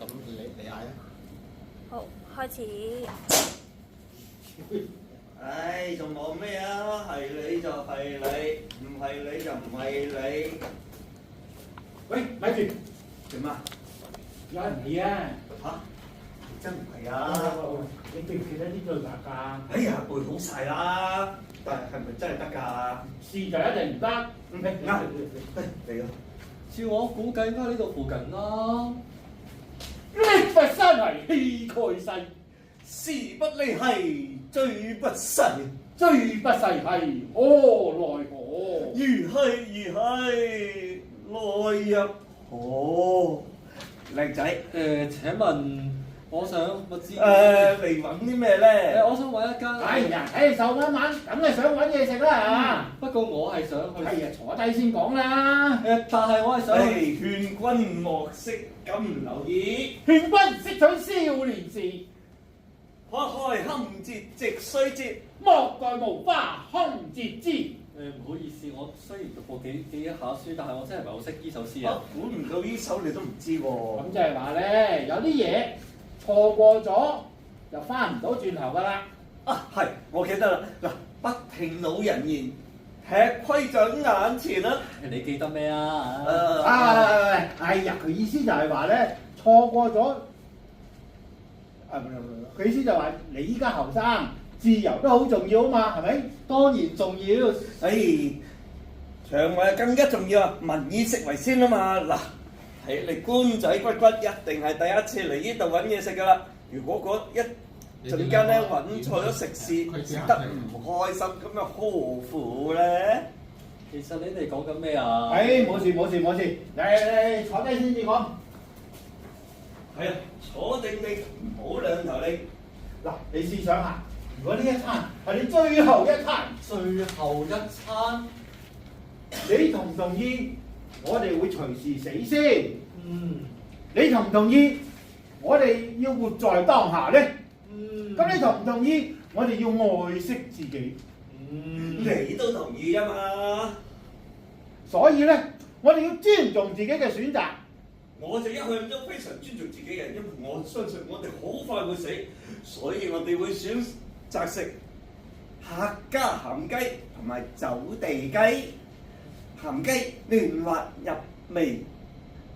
咁你嗌啊！好，開始。唉，仲講咩啊？係你就係你，唔係你就唔係你。喂，咪住，點啊？有人嚟啊！嚇？真唔係啊！你記唔記得呢句話㗎？哎呀，背好晒啦！但係咪真係得㗎？試就一定唔得。啱，嚟咯！照我估計應該呢度附近啦。力拔山兮氣蓋世，時不利兮騅不逝，騅不逝兮何來何？如兮來入何？靚仔，請問我想我知嚟揾啲咩咧？我想揾一間。哎呀，睇手揾揾，咁你想揾嘢食啦不過我係想去。嚇！哎呀，坐低先講啦。但係我係想去。勸君莫惜今留意，勸君識取少年時，開開堪折直須折。莫待無花空折枝。唔好意思，我雖然讀過幾下書，但係我真係唔係好識呢首詩啊。估唔到呢首你都唔知喎。咁即係話咧，有啲嘢錯過咗就翻唔到轉頭㗎啦。啊，係，我記得啦。嗱，不聽老人言，吃虧在眼前啦。你記得咩啊？哎呀，佢意思就係話咧，錯過咗。佢意思就係話你依家後生，自由都好重要啊嘛，係咪？當然重要。腸胃更加重要啊！民以食為先啊嘛。嗱，睇你官仔骨骨一定係第一次嚟呢度揾嘢食㗎啦。如果嗰一陣間咧揾錯咗食肆，食得唔開心，咁又何苦咧？其實你哋講緊咩啊？冇事，嚟坐低先至講。係啊，坐定定，唔好兩頭擰。嗱，你試想下，如果呢一餐係你最後一餐，最後一餐，你同唔同意？我哋會隨時死先。嗯，你同唔同意？我哋要活在當下咧。咁你同唔同意？我哋要愛惜自己。你都同意啊嘛？所以咧，我哋要尊重自己嘅選擇。我就一向都非常尊重自己嘅，因為我相信我哋好快會死，所以我哋會選擇食客家鹹雞同埋走地雞。鹹雞嫩滑入味，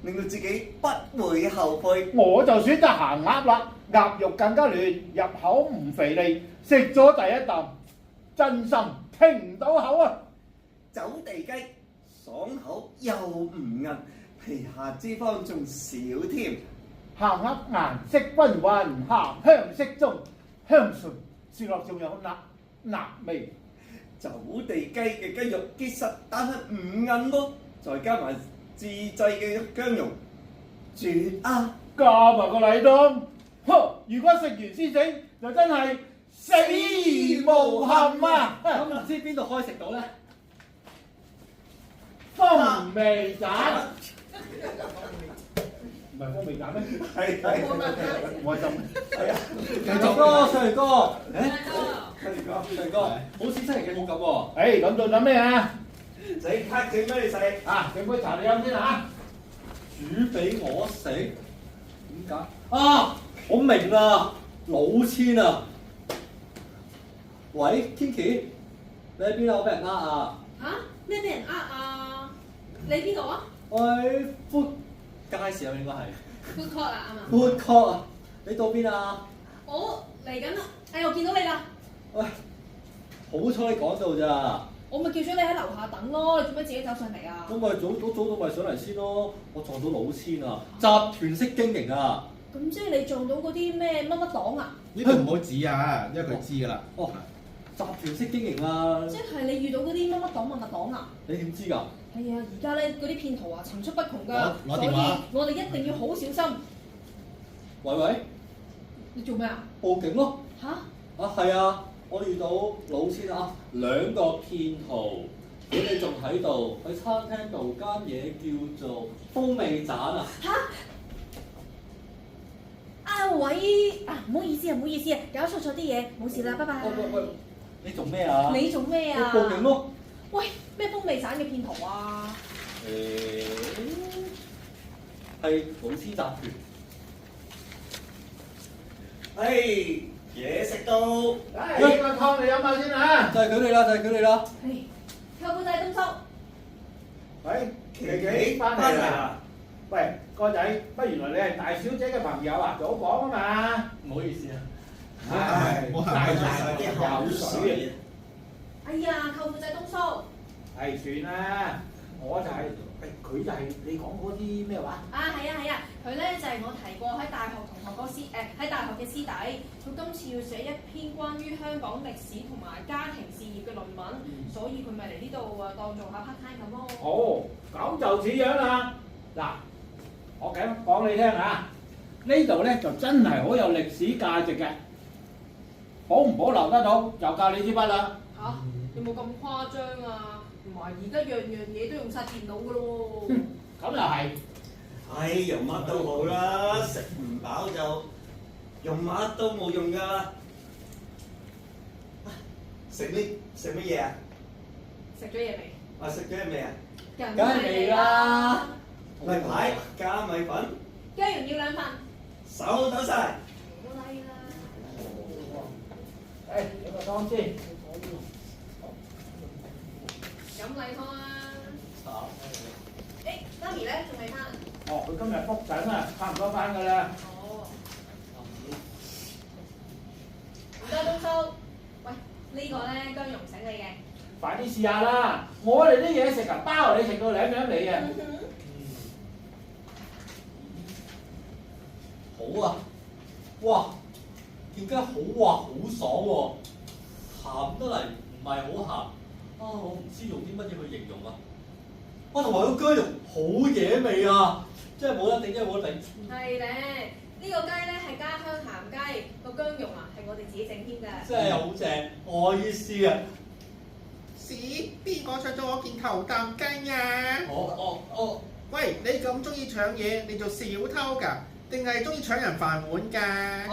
令到自己不會後悔。我就選擇鹹鴨啦，鴨肉更加嫩，入口唔肥膩，食咗第一啖，真心停唔到口啊！走地雞爽口又唔韌，皮下脂肪仲少添。鹹鴨顏色均勻，鹹香適中，香醇，食落仲有辣味。走地雞嘅雞肉結實，但係唔韌喎，再加埋自製嘅薑蓉，絕啊！加埋個禮當，如果食完先死，就真係死無憾啊！咁唔知邊度可以食到咧？風味蛋，唔係風味蛋咩？係我就係啊！繼續哥，上嚟哥，細哥，好似真係幾好咁喎。咁做緊咩啊？即刻整俾你食啊，整杯茶你飲先啦煮俾我食？點解？啊，我明啦，老千啊！喂，Kiki，你喺邊啊？我俾人呃啊！嚇？咩俾人呃啊？你邊度啊我喺 food 街市啊，應該係。 ？Food court 啊，啱嘛？ food court 啊，你到邊啊？我嚟緊啦！我見到你啦！喂，好彩你趕到咋？我咪叫咗你喺樓下等咯，你做咩自己走上嚟啊？咁咪早到咪上嚟先咯。我撞到老千啊，集團式經營啊。咁即係你撞到嗰啲咩乜乜黨啊？呢度唔好指啊，因為佢知㗎啦。哦，集團式經營啊。即係你遇到嗰啲乜乜黨乜乜黨啊？你點知㗎？係啊，而家咧嗰啲騙徒啊層出不窮㗎，所以攞電話我哋一定要好小心。喂，你做咩啊？報警咯！嚇？啊係啊，我遇到老千啊，兩個騙徒，佢哋仲喺度喺餐廳度間嘢叫做風味斬啊！嚇？啊喂！唔好意思啊，搞錯啲嘢，冇事啦，拜拜。喂，你做咩啊？你做咩啊？我報警咯！喂，咩風味散嘅騙徒啊？係老千集團。嘢食到，唉，呢個湯你飲下先啊！就係佢哋啦，就係佢哋啦。唉，舅父仔東叔，喂，琪琪琪琪翻嚟啦！翻嚟啦！喂，哥仔，不原來你係大小姐嘅朋友啊？早講啊嘛！唔好意思啊。唉，冇大行晒啲口水啊！哎呀，舅父仔東叔，係算啦，我就係，佢就係你講嗰啲咩話？啊係啊，佢咧就係我提過喺大學同學個喺大學嘅師弟，佢今次要寫一篇關於香港歷史同埋家庭事業嘅論文，所以佢咪嚟呢度當做下 part time 咁咯。哦，咁就似樣啦。嗱，我咁講你聽啊，呢度咧就真係好有歷史價值嘅，保唔保留得到就靠你支筆啦。嚇，有冇咁誇張啊？唔係，而家樣樣嘢都用晒電腦噶咯喎。咁又係，唉，用乜都好啦，食唔飽就用乜都冇用噶啦。食乜嘢啊？食咗嘢未？食咗嘢未啊？梗梗係未啦。例牌加米粉，雞蓉要2份。手抖晒。好啦啦。誒，飲個湯先。飲例湯啊！誒，媽咪咧仲未翻？哦，佢今日復診啊，差唔多翻㗎啦。哦。唔該，東叔。喂，呢個咧姜蓉醒你嘅。快啲試下啦！我哋啲嘢食啊，包你食到舐舐你啊！好啊！哇，點解好滑好爽喎？鹹得嚟唔係好鹹啊！我唔知用啲乜嘢去形容啊！哇，同埋個薑蓉好野味啊！真係冇得頂，真係冇得頂。係咧，呢個雞咧係家鄉鹹雞，個薑蓉啊係我哋自己整添㗎。真係好正，我意思啊！屎！邊個搶咗我件頭啖雞啊？我喂，你咁中意搶嘢，你做小偷㗎？定係中意搶人飯碗㗎？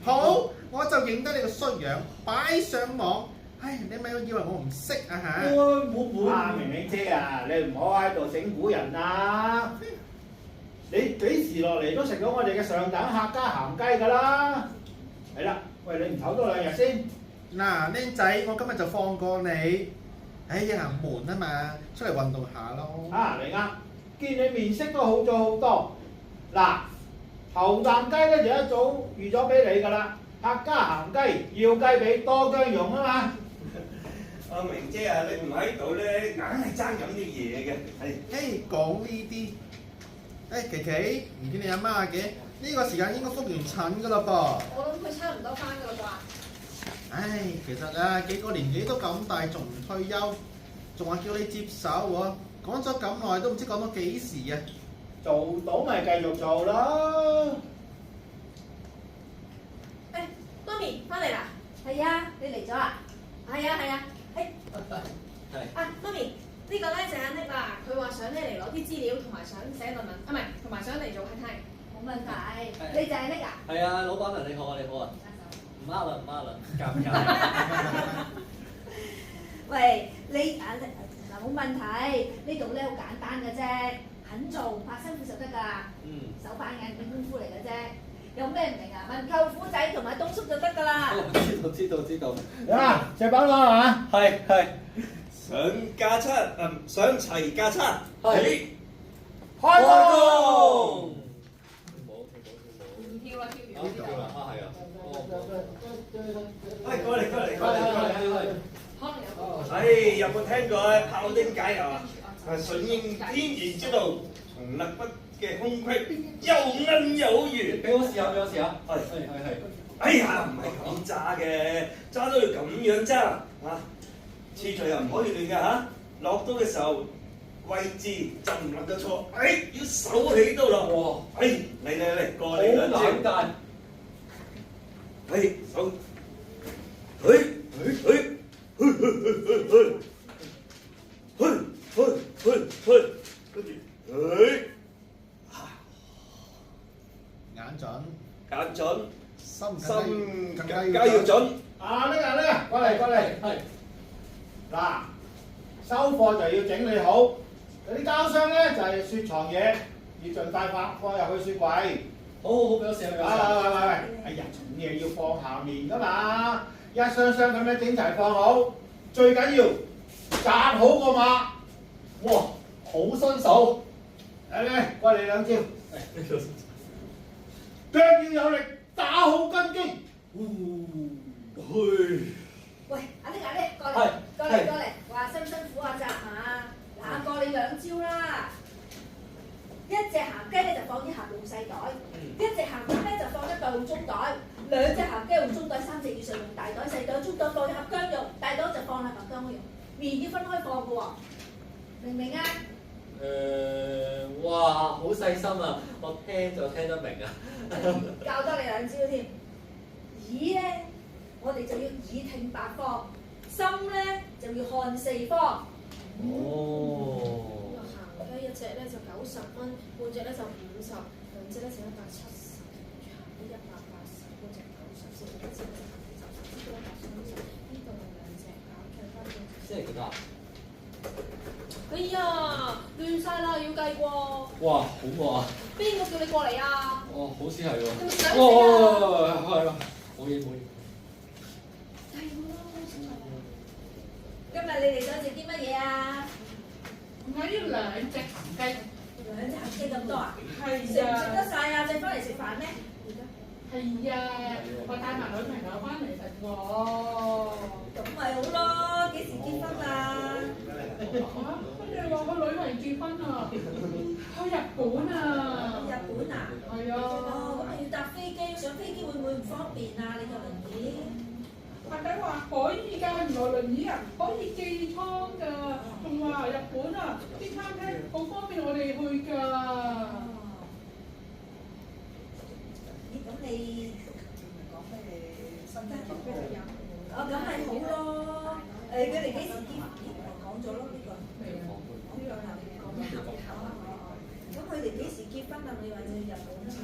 好，我就影得你個衰樣，擺上網。唉，你咪以為我唔識啊嚇？啊，明明姐啊，你唔好喺度整蠱人啊！你幾時落嚟都食到我哋嘅上等客家鹹雞㗎啦！係啦，喂，你唔唞多2日先？嗱，僆仔，我今日就放過你。哎呀，悶啊嘛，出嚟運動下咯。啊，嚟啱，見你面色都好咗好多。嗱，頭啖雞咧就一早預咗俾你㗎啦，客家鹹雞要雞髀多薑蓉啊嘛。阿明姐啊，你唔喺度咧，硬係爭緊啲嘢嘅。誒，講呢啲。誒，琪琪，唔見你阿媽嘅？呢個時間應該覆完診㗎啦噃。我諗佢差唔多翻㗎啦唉，其實啊，幾個年紀都咁大，仲唔退休，仲話叫你接手喎，講咗咁耐都唔知講到幾時啊！做到咪繼續做咯。啩。誒，媽咪翻嚟啦。係啊，你嚟咗啊？係啊。誒。啊，媽咪，呢個咧就係阿 Nick 啦，佢話想咧嚟攞啲資料，同埋想寫論文，啊唔係，同埋想嚟做 part time。冇問題，你就係 Nick 啊？係啊，老闆娘你好啊，你好啊。唔啱啦，夾唔夾？喂，你啊嗱冇問題，呢度咧好簡單嘅啫，肯做怕辛苦就得㗎，手板眼見功夫嚟嘅啫。有咩唔明啊？問舅父仔同埋東叔就得㗎啦。知道。啊，食飽啦係嘛？係。想加餐，想齊加餐，係開工！唔跳啦，跳完。跳啦，係啊。過嚟。可能有。有冇聽過庖丁解牛啊？順應天然之道，從勒筆嘅空隙又硬有餘。俾我試下。係。哎呀，唔係咁揸嘅，揸都要咁樣揸啊！次序又唔可以亂嘅嚇，落刀嘅時候位置就唔能夠錯。要手起刀落。哇！嚟，過嚟兩招。好簡單。手。跟住，眼準，心更加要準。啊，呢個，過嚟。係。嗱，收貨就要整理好，嗰啲膠箱咧就係雪藏嘢，要盡快放入去雪櫃。好好好，俾我試下，俾我試下。喂！哎呀，重嘢要放下面噶嘛，一箱箱咁樣整齊放好，最緊要紮好個馬。哇，好新手！嚟，過嚟兩招。腳要有力，打好根基。去。喂，阿叻，過嚟，係過嚟，過嚟，話辛唔辛苦啊？紮馬，嗱，過你兩招啦。一隻鹹雞咧就放啲鹹用細袋，一隻鹹鴨咧就放一袋用中袋，兩隻鹹雞用中袋，三隻以上用大袋，細袋中袋放入盒薑用，大袋就放喺盒薑用。麵要分開放嘅喎，明唔明啊？哇，好細心啊！我聽就聽得明啊。教多你兩招添。耳咧，我哋就要耳聽八方；心咧就要看四方。哦。鹹雞一隻咧就90蚊，半隻咧就50，兩隻咧就170，跟住鹹雞180，半隻90，一隻呢度兩隻搞最翻半隻。即係幾多啊？哎呀，亂晒啦，要計喎。哇，好喎啊！邊個叫你過嚟啊？哦，好似係喎。你咪想食啊？係啊，冇嘢。係喎，今日你哋想食啲乜嘢啊？我要兩隻鹹雞，兩隻鹹雞咁多啊？係食唔食得晒啊？淨翻嚟食飯咩？係啊，我帶埋女朋友翻嚟食喎。咁咪好咯，幾時結婚啊？跟住話個女未結婚啊，去日本啊。日本啊？係啊。哦，咁咪要搭飛機，上飛機會唔會唔方便啊？你個輪椅？阿仔話可以㗎，原來輪椅啊可以寄倉㗎，仲話日本啊啲餐廳好方便我哋去㗎。咦，咁你講咩身體健康飲？哦，咁咪好咯。佢哋幾時結婚？講咗咯，呢個。呢個係講咩？咁佢哋幾時結婚啊？你話要日本啊嘛？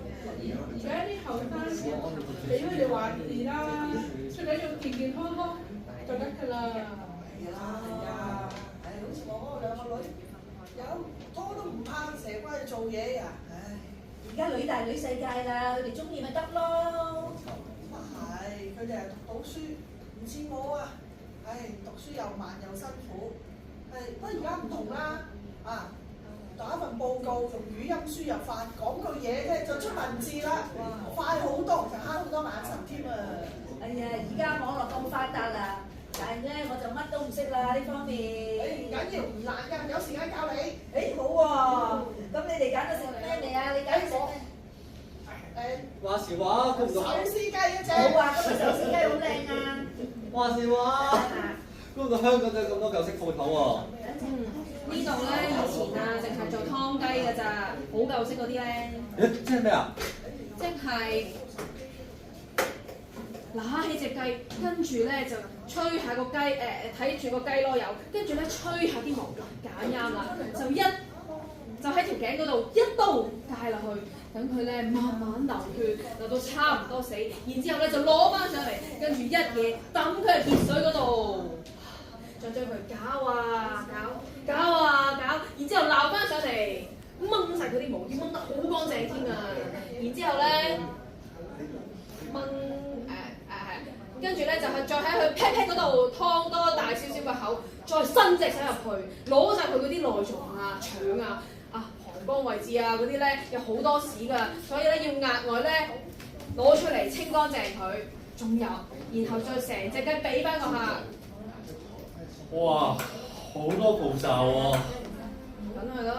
而家啲後生俾佢哋話事啦，最緊要健健康康就得㗎啦。係啊，好似我嗰兩個女，有拖都唔怕，成日翻去做嘢啊！唉，而家女大女世界啦，佢哋中意咪得咯。咁啊係，佢哋係讀書，唔似我啊！唉，讀書又慢又辛苦，係不過而家唔同啦，啊！打一份報告用語音輸入法，講句嘢咧就出文字啦，快好多，就慳好多眼神添啊！哎呀，而家網絡咁發達啦，但係咧我就乜都唔識啦呢方面。唔緊要，唔難㗎，有時間教你。好喎，咁你哋揀咗食咩未啊？你揀咗食咩？話時話，估唔到。手撕雞嗰隻。好啊，今日手撕雞好靚啊！話時話，估唔到香港都有咁多舊式鋪頭喎。呢度咧以前啊，淨係做湯雞㗎咋，好舊式嗰啲咧。即係咩啊？即係揦起隻雞，跟住咧就吹下個雞，睇住個雞囉柚，跟住咧吹下啲毛，揀啱啦，就喺條頸嗰度一刀戒落去，等佢咧慢慢流血，流到差唔多死，然之後咧就攞翻上嚟，跟住一嘢抌佢喺熱水嗰度，再將佢攪啊攪，然之後撈翻上嚟，掹晒佢啲毛，要掹得好乾淨添啊！然之後咧跟住咧就係再喺佢 pat pat 嗰度劏多大少少個口，再伸隻手入去，攞晒佢嗰啲內臟啊、腸啊、膀胱位置啊嗰啲咧有好多屎㗎，所以咧要額外咧攞出嚟清乾淨佢，仲有，然後再成隻雞俾翻個客。哇，好多步驟喎！梗係啦，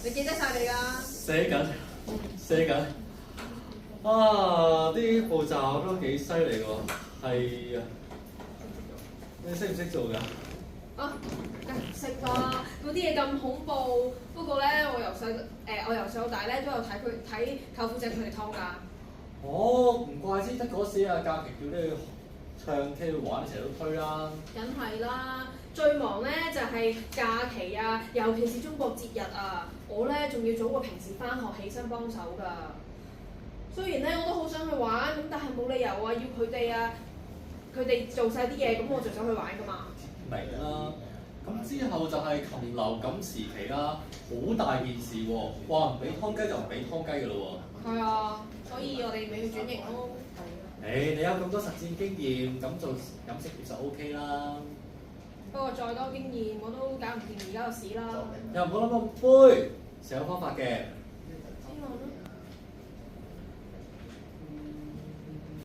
你記得晒未㗎？寫緊。啊！啲步驟都幾犀利喎，係啊！你識唔識做㗎？識啊！嗰啲嘢咁恐怖，不過咧我由細到大咧都有睇舅父仔佢哋劏㗎。哦，唔怪之得嗰時啊，假期叫你去唱 K 去玩，成日都推啦。梗係啦，最忙咧就係假期啊，尤其是中國節日啊，我咧仲要早過平時翻學起身幫手㗎。雖然咧我都好想去玩，咁但係冇理由啊，要佢哋做晒啲嘢，咁我就想去玩㗎嘛。明啦，咁之後就係禽流感時期啦，好大件事喎，話唔俾湯雞就唔俾湯雞㗎咯喎。係啊，所以我哋咪要轉型咯。你有咁多實戰經驗，咁做飲食業就 OK 啦。不過再多經驗我都搞唔掂而家個市啦。又唔好諗咁灰，係有方法嘅。希望咯。